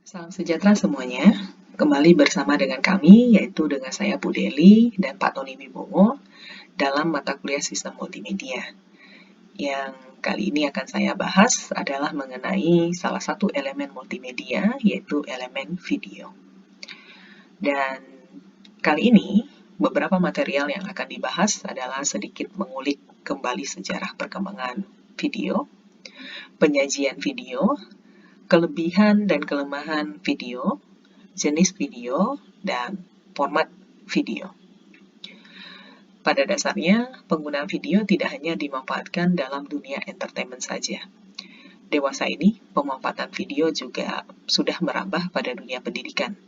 Salam sejahtera semuanya. Kembali bersama dengan kami, yaitu dengan saya Bu Deli dan Pak Tony Wibowo dalam mata kuliah Sistem Multimedia. Yang kali ini akan saya bahas adalah mengenai salah satu elemen multimedia, yaitu elemen video. Dan kali ini, beberapa material yang akan dibahas adalah sedikit mengulik kembali sejarah perkembangan video, penyajian video, kelebihan dan kelemahan video, jenis video, dan format video. Pada dasarnya, penggunaan video tidak hanya dimanfaatkan dalam dunia entertainment saja. Dewasa ini, pemanfaatan video juga sudah merambah pada dunia pendidikan.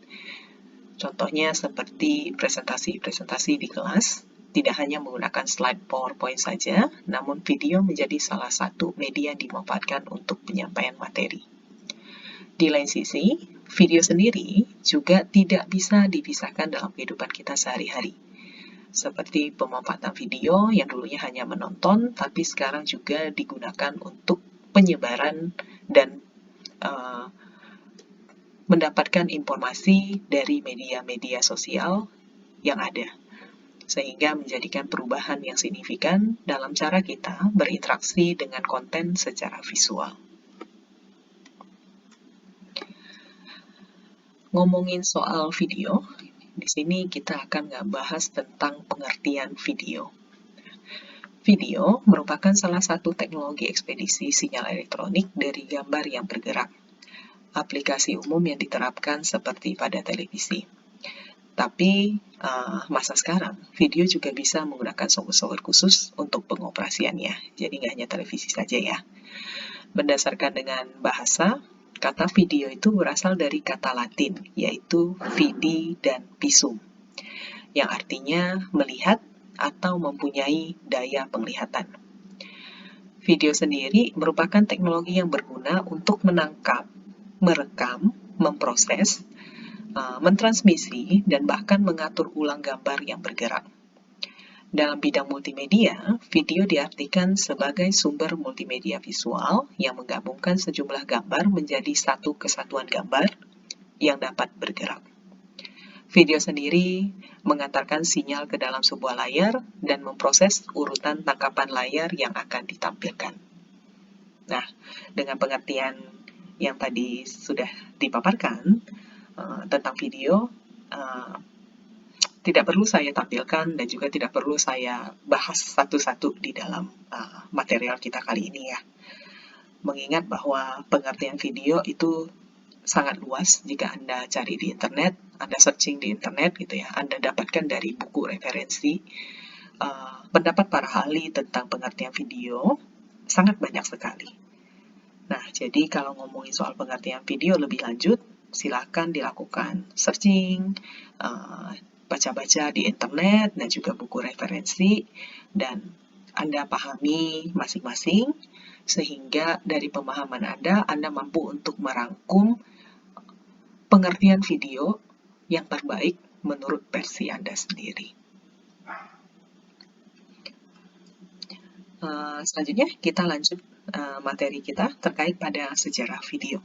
Contohnya seperti presentasi-presentasi di kelas, tidak hanya menggunakan slide PowerPoint saja, namun video menjadi salah satu media yang dimanfaatkan untuk penyampaian materi. Di lain sisi, video sendiri juga tidak bisa dipisahkan dalam kehidupan kita sehari-hari. Seperti pemanfaatan video yang dulunya hanya menonton, tapi sekarang juga digunakan untuk penyebaran dan mendapatkan informasi dari media-media sosial yang ada. Sehingga menjadikan perubahan yang signifikan dalam cara kita berinteraksi dengan konten secara visual. Ngomongin soal video, di sini kita akan bahas tentang pengertian video. Video merupakan salah satu teknologi ekspedisi sinyal elektronik dari gambar yang bergerak. Aplikasi umum yang diterapkan seperti pada televisi. Tapi masa sekarang, video juga bisa menggunakan software khusus untuk pengoperasiannya. Jadi nggak hanya televisi saja ya. Berdasarkan dengan bahasa, kata video itu berasal dari kata Latin, yaitu vidi dan visum, yang artinya melihat atau mempunyai daya penglihatan. Video sendiri merupakan teknologi yang berguna untuk menangkap, merekam, memproses, mentransmisi, dan bahkan mengatur ulang gambar yang bergerak. Dalam bidang multimedia, video diartikan sebagai sumber multimedia visual yang menggabungkan sejumlah gambar menjadi satu kesatuan gambar yang dapat bergerak. Video sendiri mengantarkan sinyal ke dalam sebuah layar dan memproses urutan tangkapan layar yang akan ditampilkan. Nah, dengan pengertian yang tadi sudah dipaparkan tentang video, tidak perlu saya tampilkan dan juga tidak perlu saya bahas satu-satu di dalam material kita kali ini ya. Mengingat bahwa pengertian video itu sangat luas. Jika Anda cari di internet, Anda searching di internet gitu ya, Anda dapatkan dari buku referensi, pendapat para ahli tentang pengertian video sangat banyak sekali. Nah, jadi kalau ngomongin soal pengertian video lebih lanjut, silakan dilakukan searching, baca-baca di internet dan juga buku referensi, dan Anda pahami masing-masing, sehingga dari pemahaman Anda mampu untuk merangkum pengertian video yang terbaik menurut versi Anda sendiri. Selanjutnya kita lanjut materi kita terkait pada sejarah video.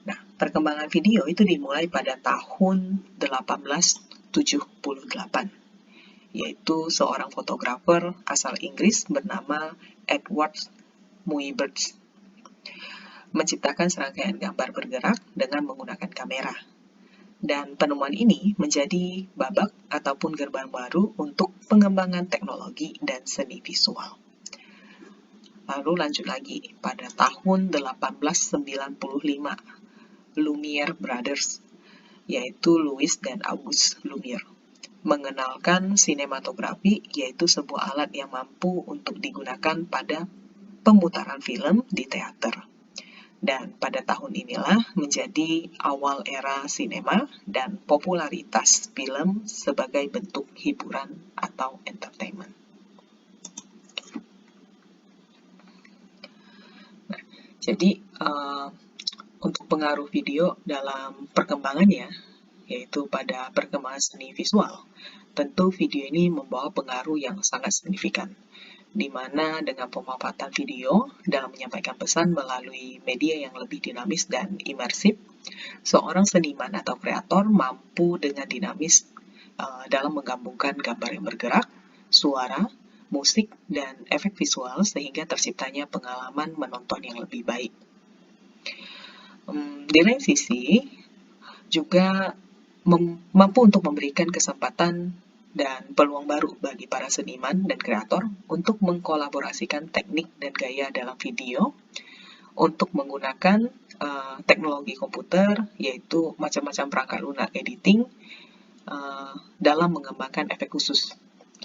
Nah, perkembangan video itu dimulai pada tahun 1878, yaitu seorang fotografer asal Inggris bernama Edward Muybridge menciptakan serangkaian gambar bergerak dengan menggunakan kamera. Dan penemuan ini menjadi babak ataupun gerbang baru untuk pengembangan teknologi dan seni visual. Lalu lanjut lagi, pada tahun 1895, Lumiere Brothers, yaitu Louis dan Auguste Lumiere, mengenalkan sinematografi, yaitu sebuah alat yang mampu untuk digunakan pada pemutaran film di teater. Dan pada tahun inilah menjadi awal era sinema dan popularitas film sebagai bentuk hiburan atau entertainment. Nah, jadi untuk pengaruh video dalam perkembangannya, yaitu pada perkembangan seni visual, tentu video ini membawa pengaruh yang sangat signifikan. di mana dengan pemanfaatan video dalam menyampaikan pesan melalui media yang lebih dinamis dan imersif, seorang seniman atau kreator mampu dengan dinamis dalam menggabungkan gambar yang bergerak, suara, musik, dan efek visual sehingga terciptanya pengalaman menonton yang lebih baik. Di lain sisi, juga mampu untuk memberikan kesempatan dan peluang baru bagi para seniman dan kreator untuk mengkolaborasikan teknik dan gaya dalam video untuk menggunakan teknologi komputer, yaitu macam-macam perangkat lunak editing dalam mengembangkan efek khusus,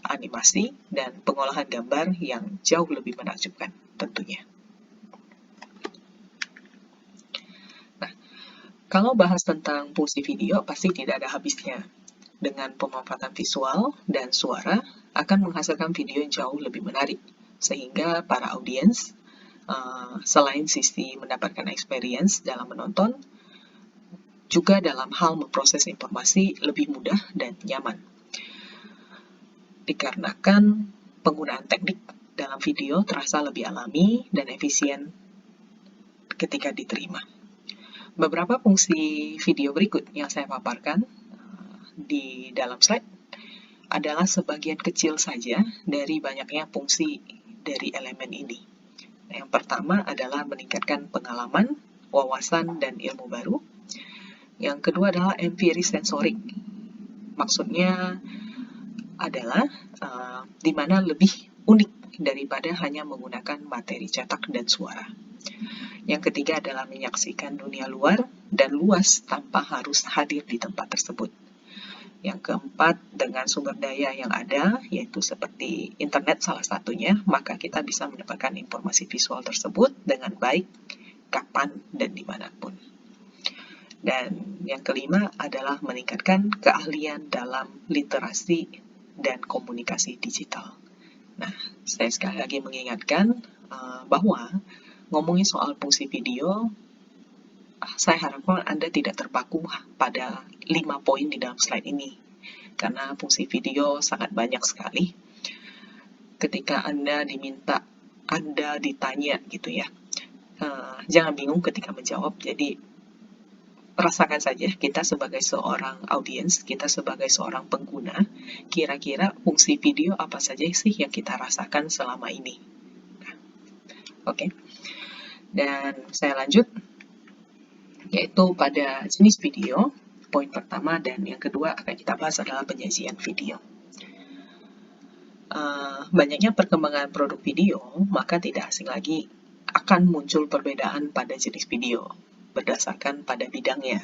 animasi, dan pengolahan gambar yang jauh lebih menakjubkan tentunya. Nah, kalau bahas tentang fungsi video pasti tidak ada habisnya. Dengan pemanfaatan visual dan suara akan menghasilkan video yang jauh lebih menarik, sehingga para audiens selain sisi mendapatkan experience dalam menonton, juga dalam hal memproses informasi lebih mudah dan nyaman. Dikarenakan penggunaan teknik dalam video terasa lebih alami dan efisien ketika diterima. Beberapa fungsi video berikut yang saya paparkan di dalam slide adalah sebagian kecil saja dari banyaknya fungsi dari elemen ini. Yang pertama adalah meningkatkan pengalaman, wawasan, dan ilmu baru. Yang kedua adalah empiris sensorik. Maksudnya adalah di mana lebih unik daripada hanya menggunakan materi cetak dan suara. Yang ketiga adalah menyaksikan dunia luar dan luas tanpa harus hadir di tempat tersebut. Yang keempat, dengan sumber daya yang ada, yaitu seperti internet salah satunya, maka kita bisa mendapatkan informasi visual tersebut dengan baik, kapan, dan dimanapun. Dan yang kelima adalah meningkatkan keahlian dalam literasi dan komunikasi digital. Nah, saya sekali lagi mengingatkan bahwa ngomongin soal fungsi video, saya harapkan Anda tidak terpaku pada 5 poin di dalam slide ini, karena fungsi video sangat banyak sekali. Ketika Anda ditanya gitu ya, jangan bingung ketika menjawab. Jadi rasakan saja, kita sebagai seorang audiens, kita sebagai seorang pengguna, kira-kira fungsi video apa saja sih yang kita rasakan selama ini. Oke. Dan saya lanjut, yaitu pada jenis video. Poin pertama dan yang kedua akan kita bahas adalah penyajian video. Banyaknya perkembangan produk video, maka tidak asing lagi akan muncul perbedaan pada jenis video berdasarkan pada bidangnya.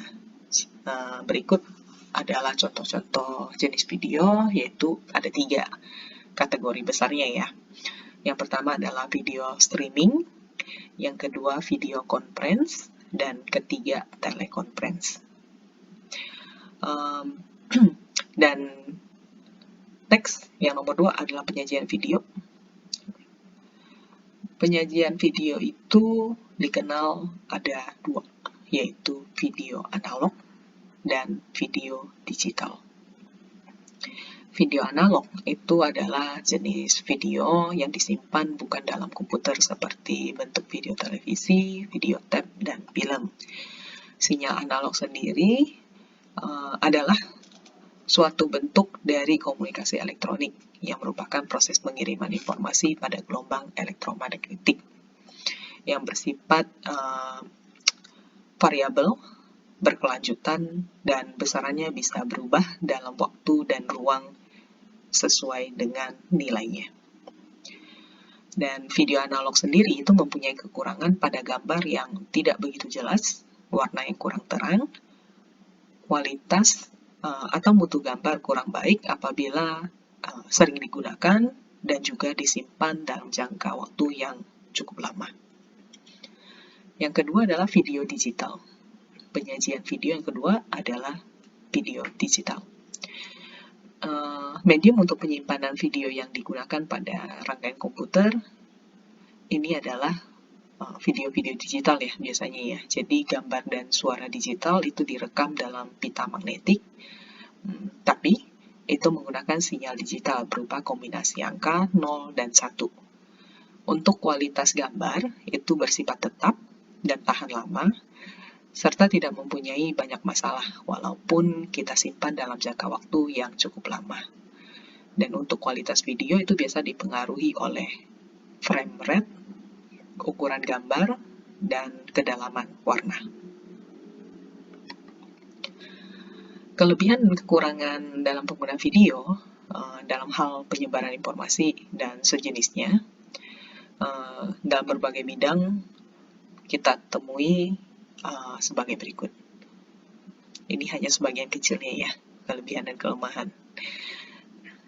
Berikut adalah contoh-contoh jenis video, yaitu ada 3 kategori besarnya ya. Yang pertama adalah video streaming, yang kedua video conference, dan ketiga teleconference. Dan next, yang nomor 2 adalah penyajian video. Penyajian video itu dikenal ada 2, yaitu video analog dan video digital. Video analog itu adalah jenis video yang disimpan bukan dalam komputer seperti bentuk video televisi, video tape, dan film. Sinyal analog sendiri adalah suatu bentuk dari komunikasi elektronik yang merupakan proses pengiriman informasi pada gelombang elektromagnetik yang bersifat variabel, berkelanjutan, dan besarannya bisa berubah dalam waktu dan ruang sesuai dengan nilainya. Dan video analog sendiri itu mempunyai kekurangan pada gambar yang tidak begitu jelas, warna yang kurang terang, kualitas atau mutu gambar kurang baik apabila sering digunakan dan juga disimpan dalam jangka waktu yang cukup lama. Yang kedua adalah video digital. Penyajian video yang kedua adalah video digital. Medium untuk penyimpanan video yang digunakan pada rangkaian komputer ini adalah video-video digital ya biasanya ya. Jadi gambar dan suara digital itu direkam dalam pita magnetik, tapi itu menggunakan sinyal digital berupa kombinasi angka 0 dan 1. Untuk kualitas gambar, itu bersifat tetap dan tahan lama, serta tidak mempunyai banyak masalah, walaupun kita simpan dalam jangka waktu yang cukup lama. Dan untuk kualitas video itu biasa dipengaruhi oleh frame rate, ukuran gambar, dan kedalaman warna. Kelebihan dan kekurangan dalam penggunaan video dalam hal penyebaran informasi dan sejenisnya dalam berbagai bidang kita temui sebagai berikut. Ini hanya sebagian kecilnya ya, kelebihan dan kelemahan.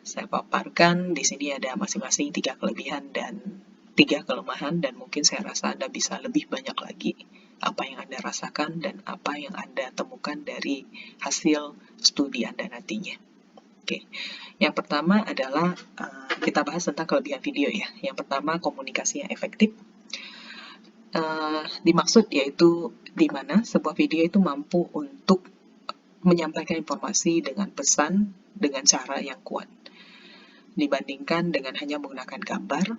Saya paparkan di sini ada masing-masing 3 kelebihan dan 3 kelemahan, dan mungkin saya rasa Anda bisa lebih banyak lagi apa yang Anda rasakan dan apa yang Anda temukan dari hasil studi Anda nantinya. Oke, yang pertama adalah kita bahas tentang kelebihan video ya. Yang pertama, komunikasi yang efektif. Dimaksud yaitu di mana sebuah video itu mampu untuk menyampaikan informasi dengan pesan dengan cara yang kuat dibandingkan dengan hanya menggunakan gambar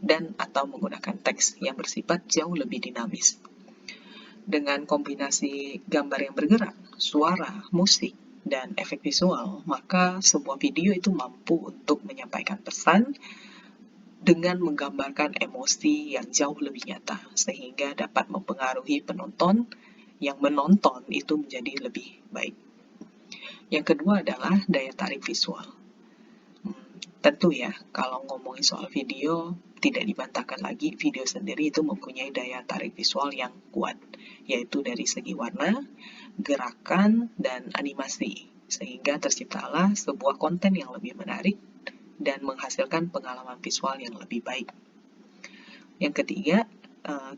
dan atau menggunakan teks yang bersifat jauh lebih dinamis. Dengan kombinasi gambar yang bergerak, suara, musik, dan efek visual, maka sebuah video itu mampu untuk menyampaikan pesan dengan menggambarkan emosi yang jauh lebih nyata, sehingga dapat mempengaruhi penonton yang menonton itu menjadi lebih baik. Yang kedua adalah daya tarik visual. Tentu ya, kalau ngomongin soal video, tidak dibantahkan lagi, video sendiri itu mempunyai daya tarik visual yang kuat, yaitu dari segi warna, gerakan, dan animasi, sehingga terciptalah sebuah konten yang lebih menarik dan menghasilkan pengalaman visual yang lebih baik. Yang ketiga,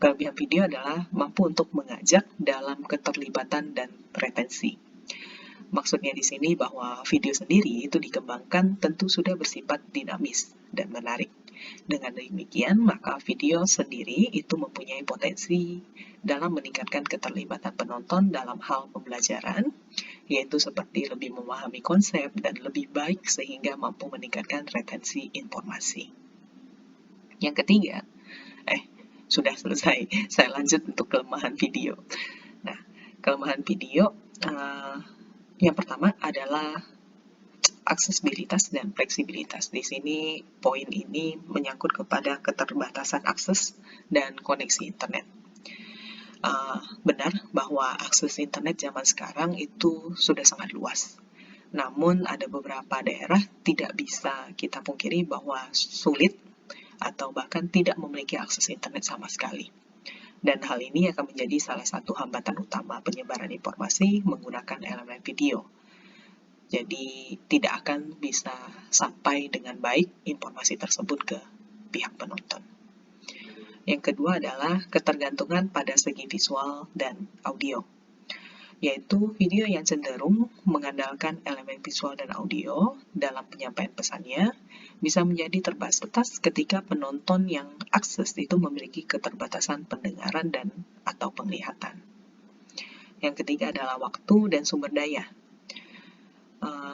kelebihan video adalah mampu untuk mengajak dalam keterlibatan dan retensi. Maksudnya di sini bahwa video sendiri itu dikembangkan tentu sudah bersifat dinamis dan menarik. Dengan demikian, maka video sendiri itu mempunyai potensi dalam meningkatkan keterlibatan penonton dalam hal pembelajaran, yaitu seperti lebih memahami konsep dan lebih baik sehingga mampu meningkatkan retensi informasi. Yang ketiga, sudah selesai. Saya lanjut untuk kelemahan video. Nah, kelemahan video yang pertama adalah aksesibilitas dan fleksibilitas. Di sini poin ini menyangkut kepada keterbatasan akses dan koneksi internet. Benar bahwa akses internet zaman sekarang itu sudah sangat luas. Namun ada beberapa daerah tidak bisa kita pungkiri bahwa sulit atau bahkan tidak memiliki akses internet sama sekali. Dan hal ini akan menjadi salah satu hambatan utama penyebaran informasi menggunakan elemen video. Jadi tidak akan bisa sampai dengan baik informasi tersebut ke pihak penonton. Yang kedua adalah ketergantungan pada segi visual dan audio, yaitu video yang cenderung mengandalkan elemen visual dan audio dalam penyampaian pesannya bisa menjadi terbatas ketika penonton yang akses itu memiliki keterbatasan pendengaran dan atau penglihatan. Yang ketiga adalah waktu dan sumber daya.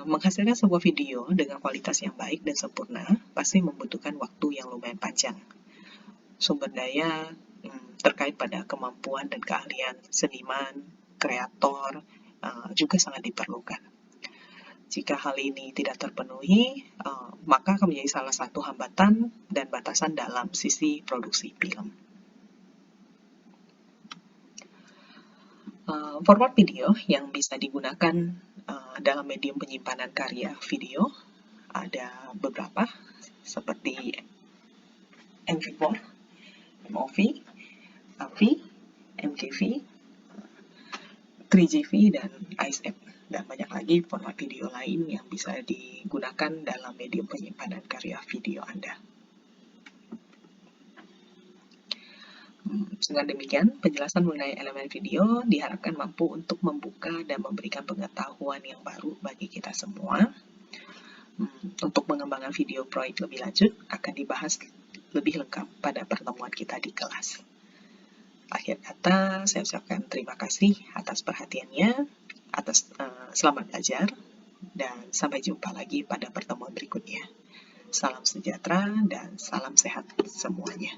Menghasilkan sebuah video dengan kualitas yang baik dan sempurna pasti membutuhkan waktu yang lumayan panjang. Sumber daya terkait pada kemampuan dan keahlian seniman, kreator juga sangat diperlukan. Jika hal ini tidak terpenuhi, maka akan menjadi salah satu hambatan dan batasan dalam sisi produksi film. Format video yang bisa digunakan dalam medium penyimpanan karya video ada beberapa, seperti MP4, MOV, AVI, MKV, 3GV, dan ISF, dan banyak lagi format video lain yang bisa digunakan dalam medium penyimpanan karya video Anda. Dengan demikian, penjelasan mengenai elemen video diharapkan mampu untuk membuka dan memberikan pengetahuan yang baru bagi kita semua. Untuk mengembangkan video proyek lebih lanjut akan dibahas lebih lengkap pada pertemuan kita di kelas. Akhir kata, saya ucapkan terima kasih atas perhatiannya, selamat belajar, dan sampai jumpa lagi pada pertemuan berikutnya. Salam sejahtera dan salam sehat semuanya.